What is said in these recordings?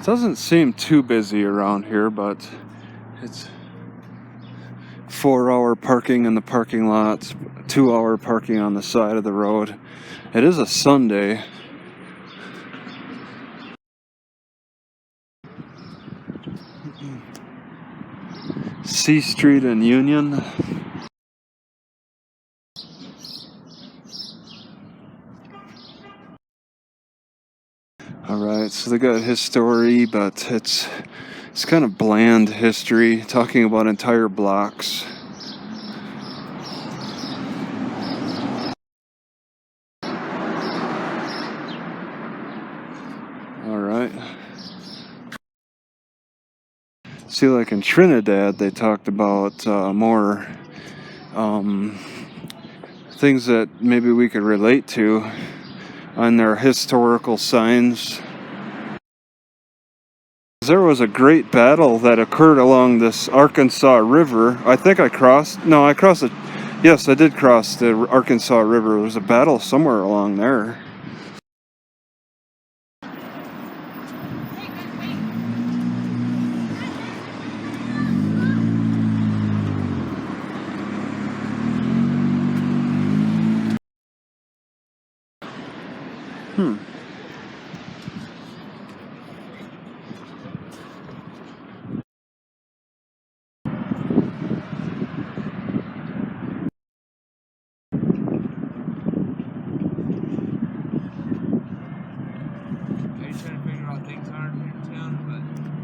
Doesn't seem too busy around here, but it's 4-hour parking in the parking lots, 2-hour parking on the side of the road. It is a Sunday. C Street and Union. Alright, so they got history, but it's kind of bland history, talking about entire blocks. Alright. See, like in Trinidad, they talked about more things that maybe we could relate to on their historical signs. There was a great battle that occurred along this Arkansas River. I think I crossed it. Yes, I did cross the Arkansas River. There was a battle somewhere along there.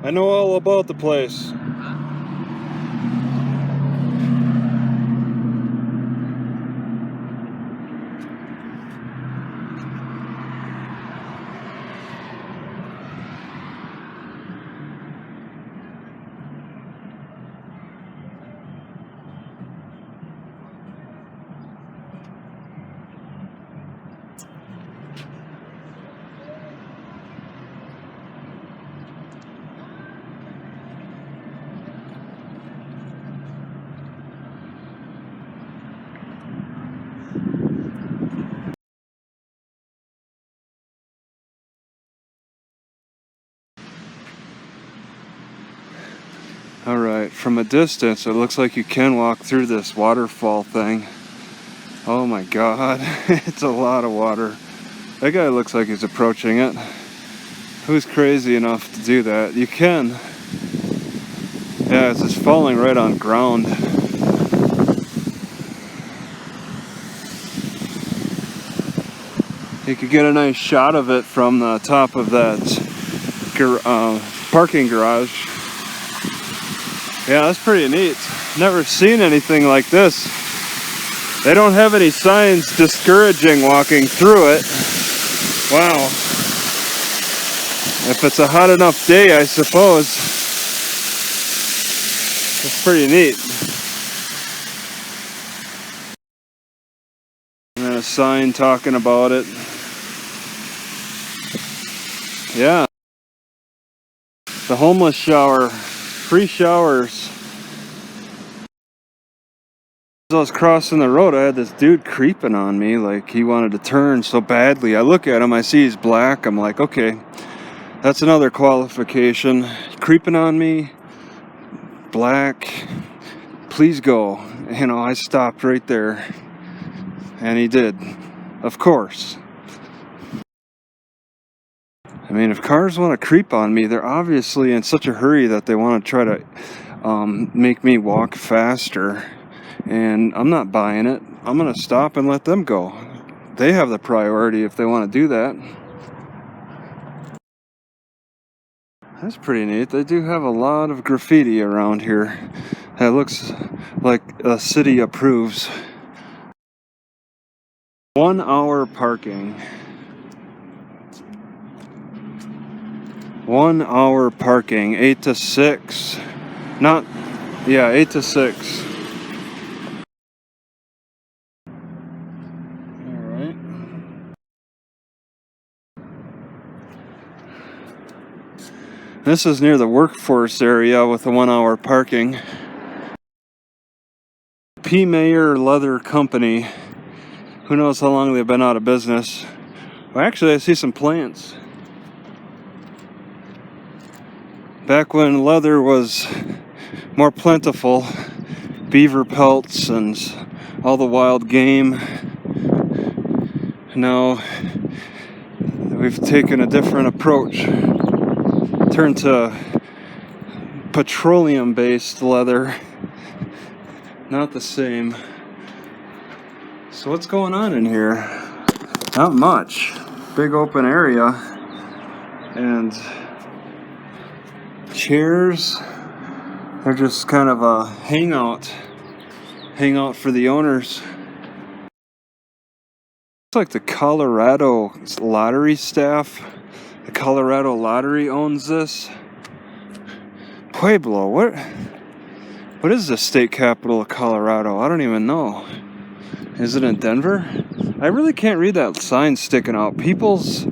I know all about the place. Alright, from a distance it looks like you can walk through this waterfall thing. Oh my god, it's a lot of water. That guy looks like he's approaching it. Who's crazy enough to do that? You can. Yeah, it's just falling right on ground. You could get a nice shot of it from the top of that parking garage. Yeah, that's pretty neat. Never seen anything like this. They don't have any signs discouraging walking through it. Wow. If it's a hot enough day, I suppose. It's pretty neat. And then a sign talking about it. Yeah. The homeless shower. Free showers. As I was crossing the road, I had this dude creeping on me, like he wanted to turn so badly. I look at him, I see he's black. I'm like, okay, that's another qualification. Creeping on me, black, please go. You know, I stopped right there, and he did, of course. I mean, if cars want to creep on me, they're obviously in such a hurry that they want to try to make me walk faster. And I'm not buying it. I'm going to stop and let them go. They have the priority if they want to do that. That's pretty neat. They do have a lot of graffiti around here. That looks like the city approves. 1 hour parking. 1 hour parking, 8 to 6. 8 to 6. Alright. This is near the workforce area with the 1 hour parking. P. Mayer Leather Company. Who knows how long they've been out of business. Well, actually, I see some plants. Back when leather was more plentiful, beaver pelts and all the wild game. Now we've taken a different approach, turned to petroleum-based leather. Not the same. So what's going on in here? Not much. Big open area and chairs. They're just kind of a hangout for the owners. It's like the Colorado lottery staff. The Colorado lottery owns this. Pueblo, what is the state capital of Colorado? I don't even know. Is it in Denver? I really can't read that sign sticking out. People's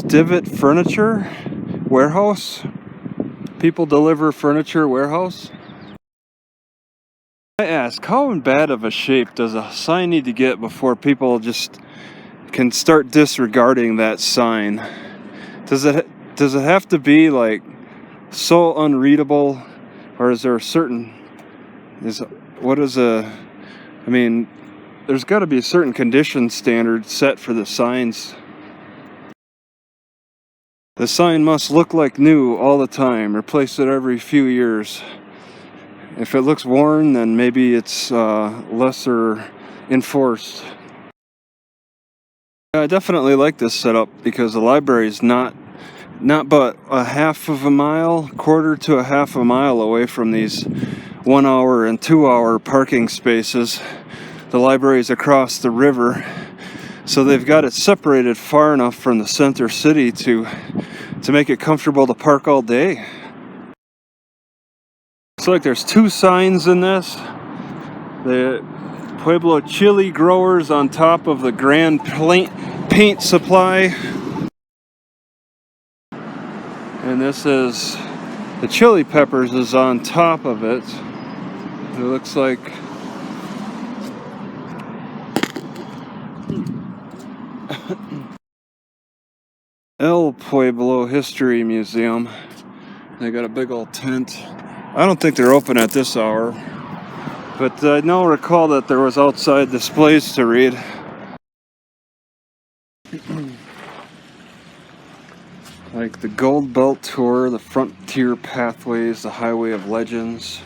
Divot Furniture Warehouse. People deliver furniture warehouse. I ask, how in bad of a shape does a sign need to get before people just can start disregarding that sign? Does it have to be like so unreadable, or is there a certain there's got to be a certain condition standard set for the signs. The sign must look like new all the time. Replace it every few years. If it looks worn, then maybe it's lesser enforced. I definitely like this setup because the library is not but a half of a mile, quarter to a half a mile away from these 1 hour and 2 hour parking spaces. The library is across the river, so they've got it separated far enough from the center city to make it comfortable to park all day. Looks like there's 2 signs in this. The Pueblo chili growers on top of the Grand Paint Supply. And this is the chili peppers is on top of it. It looks like El Pueblo History Museum. They got a big old tent. I don't think they're open at this hour, but I now recall that there was outside displays to read. Like the Gold Belt Tour, the Frontier Pathways, the Highway of Legends.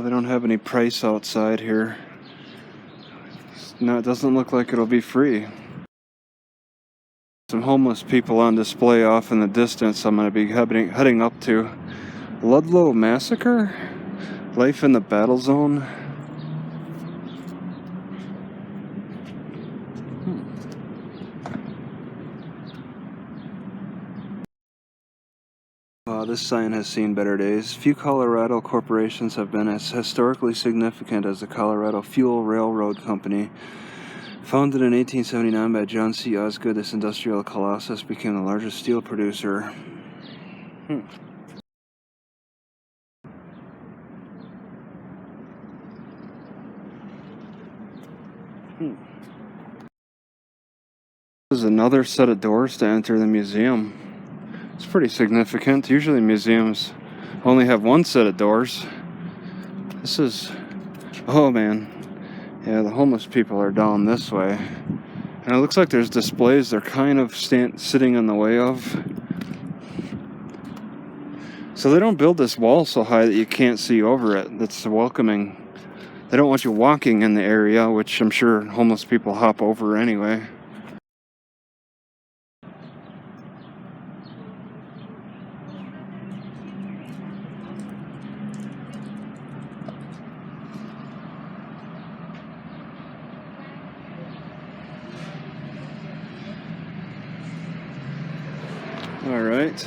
They don't have any price outside here. No, it doesn't look like it'll be free. Some homeless people on display off in the distance I'm going to be heading up to. Ludlow Massacre? Life in the Battle Zone? This sign has seen better days. Few Colorado corporations have been as historically significant as the Colorado Fuel Railroad Company. Founded in 1879 by John C. Osgood, this industrial colossus became the largest steel producer. This is another set of doors to enter the museum. It's pretty significant. Usually museums only have one set of doors. This is, oh man. Yeah, the homeless people are down this way. And it looks like there's displays they're kind of sitting in the way of. So they don't build this wall so high that you can't see over it. That's welcoming. They don't want you walking in the area, which I'm sure homeless people hop over anyway. All right.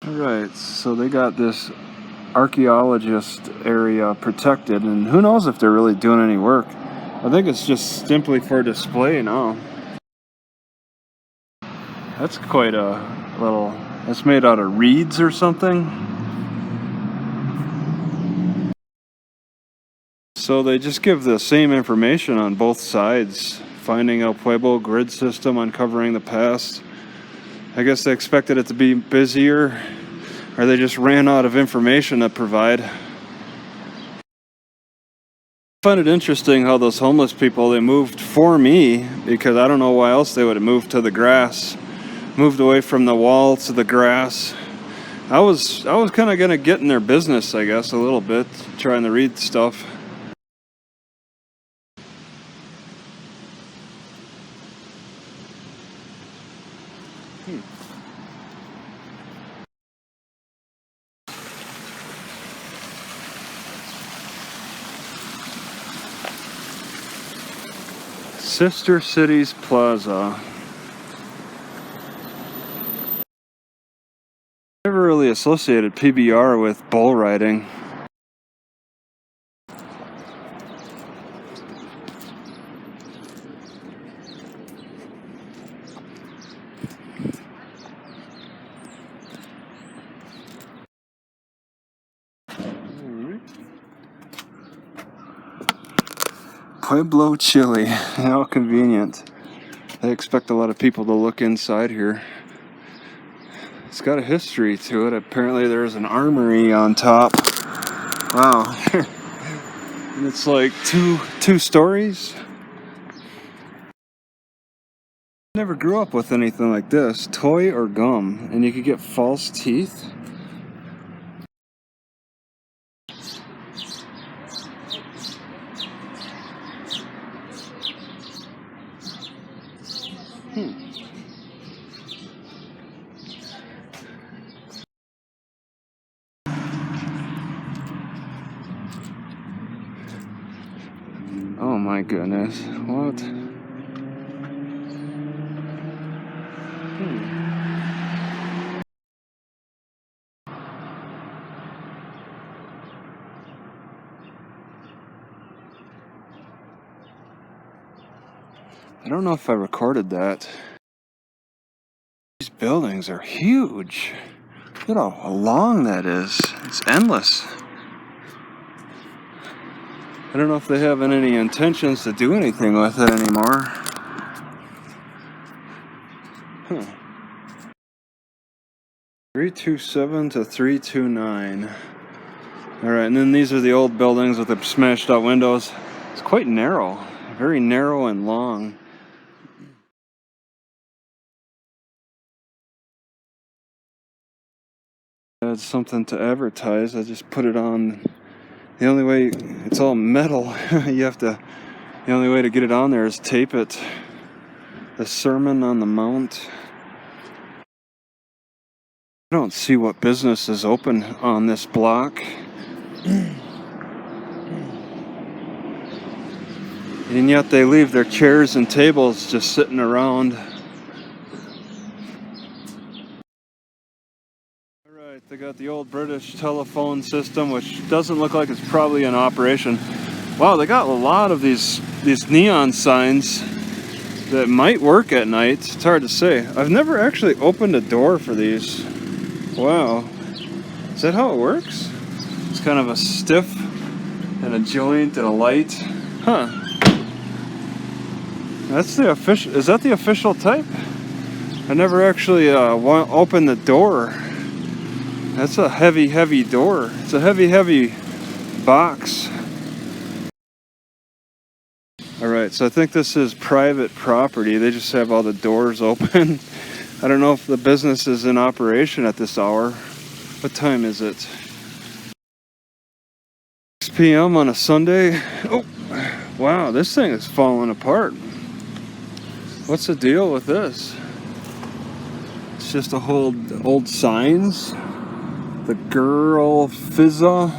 Alright, so they got this archaeologist area protected, and who knows if they're really doing any work. I think it's just simply for display now. That's quite a little... It's made out of reeds or something. So they just give the same information on both sides. Finding El Pueblo grid system, uncovering the past. I guess they expected it to be busier, or they just ran out of information to provide. I find it interesting how those homeless people, they moved for me, because I don't know why else they would have moved to the grass. Moved away from the wall to the grass. I was kind of gonna get in their business, I guess, a little bit, trying to read stuff. Sister Cities Plaza. Never really associated PBR with bull riding. Pueblo chili, how convenient. I expect a lot of people to look inside here. It's got a history to it. Apparently there's an armory on top. Wow. And it's like two stories. Never grew up with anything like this. Toy or gum. And you could get false teeth. Oh my goodness, what? I don't know if I recorded that. These buildings are huge. Look at how long that is. It's endless. I don't know if they have any intentions to do anything with it anymore. 327 to 329. Alright, and then these are the old buildings with the smashed out windows. It's quite narrow. Very narrow and long. It's something to advertise. I just put it on. The only way, it's all metal. The only way to get it on there is tape it. The Sermon on the Mount. I don't see what business is open on this block. And yet they leave their chairs and tables just sitting around. They got the old British telephone system, which doesn't look like it's probably in operation. Wow, they got a lot of these neon signs. that might work at night. It's hard to say. I've never actually opened a door for these. Wow. Is that how it works? It's kind of a stiff and a joint and a light. Huh. That's the official. Is that the official type? I never actually opened the door. That's a heavy, heavy door. It's a heavy, heavy box. Alright, so I think this is private property. They just have all the doors open. I don't know if the business is in operation at this hour. What time is it? 6 p.m. on a Sunday. Oh, wow, this thing is falling apart. What's the deal with this? It's just a whole old signs. The girl Fizza.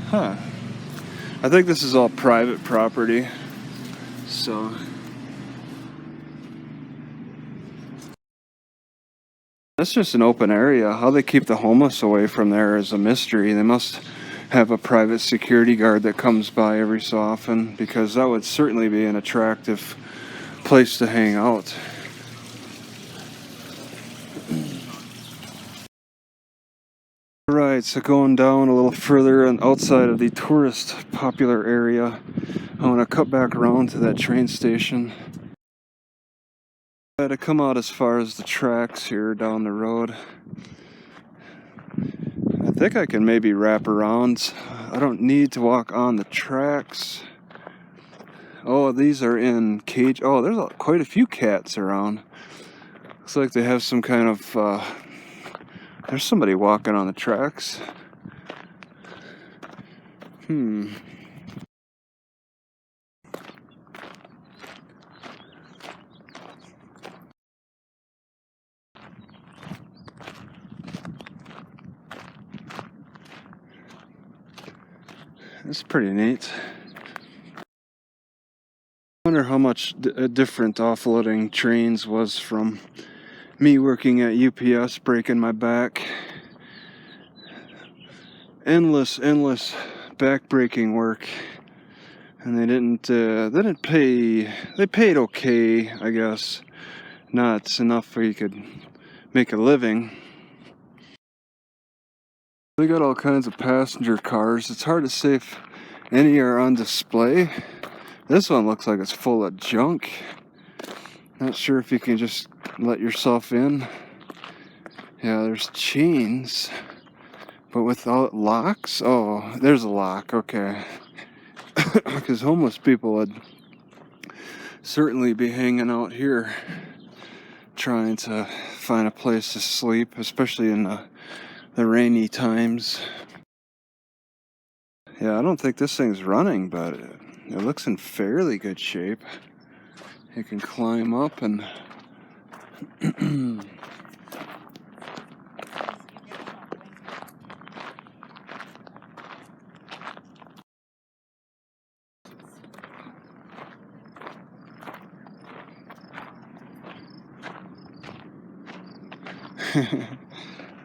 Huh. I think this is all private property. So that's just an open area. How they keep the homeless away from there is a mystery. They must have a private security guard that comes by every so often, because that would certainly be an attractive place to hang out. Alright, so going down a little further and outside of the tourist popular area, I want to cut back around to that train station. I had to come out as far as the tracks here down the road. I think I can maybe wrap around. I don't need to walk on the tracks. Oh, these are in cage. Oh, there's quite a few cats around. Looks like they have some kind of there's somebody walking on the tracks. That's pretty neat. I wonder how much different offloading trains was from me working at UPS, breaking my back. Endless back-breaking work, and they didn't pay. They paid okay, I guess. Not enough where you could make a living. They got all kinds of passenger cars. It's hard to say if any are on display. This one looks like it's full of junk. Not sure if you can just let yourself in. Yeah, there's chains, but without locks. Oh, there's a lock. Okay. Because homeless people would certainly be hanging out here trying to find a place to sleep, especially in the rainy times. Yeah, I don't think this thing's running, but it looks in fairly good shape. You can climb up and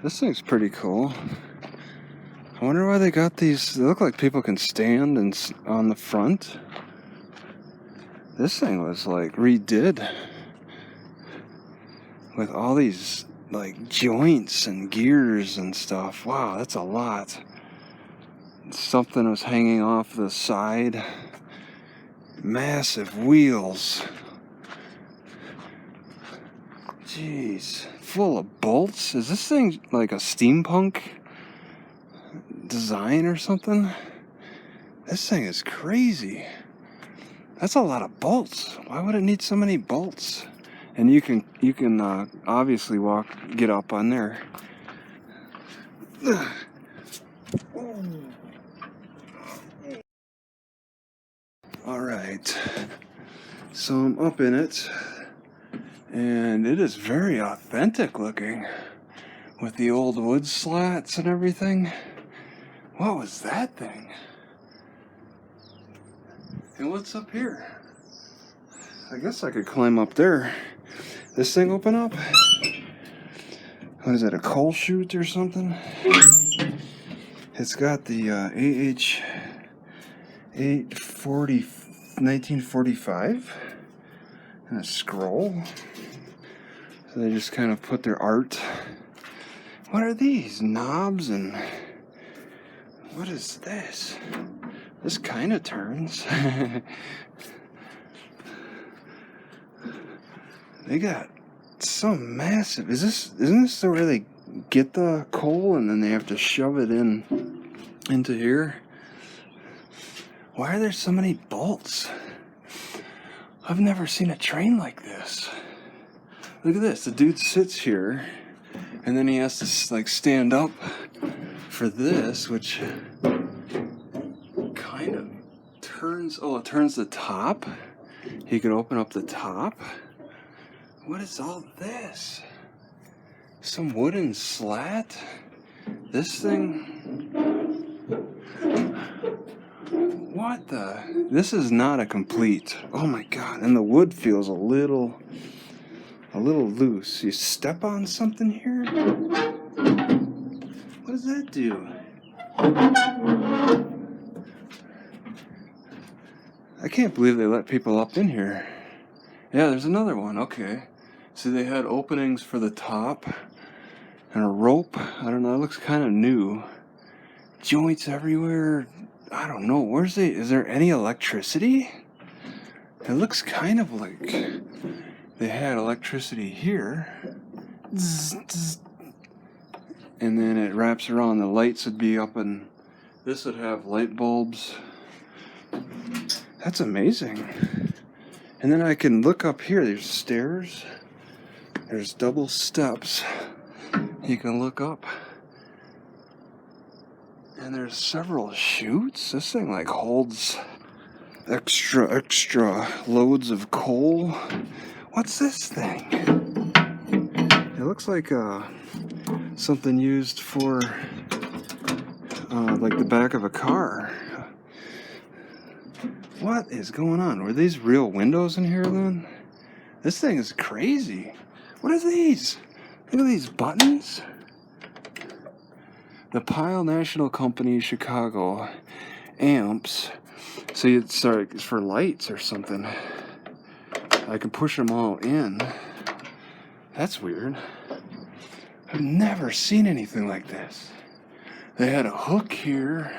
this thing's pretty cool. I wonder why they got these. They look like people can stand and on the front. This thing was like redid with all these like joints and gears and stuff. Wow, that's a lot. Something was hanging off the side. Massive wheels. Jeez, full of bolts. Is this thing like a steampunk design or something? This thing is crazy. That's a lot of bolts. Why would it need so many bolts? And you can obviously get up on there. All right, so I'm up in it, and it is very authentic looking with the old wood slats and everything. What was that thing? And what's up here? I guess I could climb up there. This thing open up? What is it, a coal chute or something? It's got the AH 840 1945. and a scroll. So they just kind of put their art. What are these? Knobs and... what is this? This kind of turns. They got some massive... isn't this the way they get the coal and then they have to shove it into here? Why are there so many bolts? I've never seen a train like this. Look at this. The dude sits here and then he has to like stand up for this, which kind of turns... oh, it turns the top. He could open up the top. What is all this? Some wooden slat? This thing? What the... this is not a complete... oh my god, and the wood feels a little loose. You step on something here? What does that do? I can't believe they let people up in here. Yeah, there's another one. Okay. See, they had openings for the top and a rope. I don't know. It looks kind of new. Joints everywhere. I don't know. Where's the... is there any electricity? It looks kind of like they had electricity here. And then it wraps around. The lights would be up, and this would have light bulbs. That's amazing. And then I can look up here. There's stairs. There's double steps. You can look up. And there's several chutes. This thing like holds extra loads of coal. What's this thing? It looks like something used for like the back of a car. What is going on? Were these real windows in here then? This thing is crazy. What are these? Look at these buttons. The Pile National Company, Chicago. Amps. See, it's for lights or something. I can push them all in. That's weird. I've never seen anything like this. They had a hook here.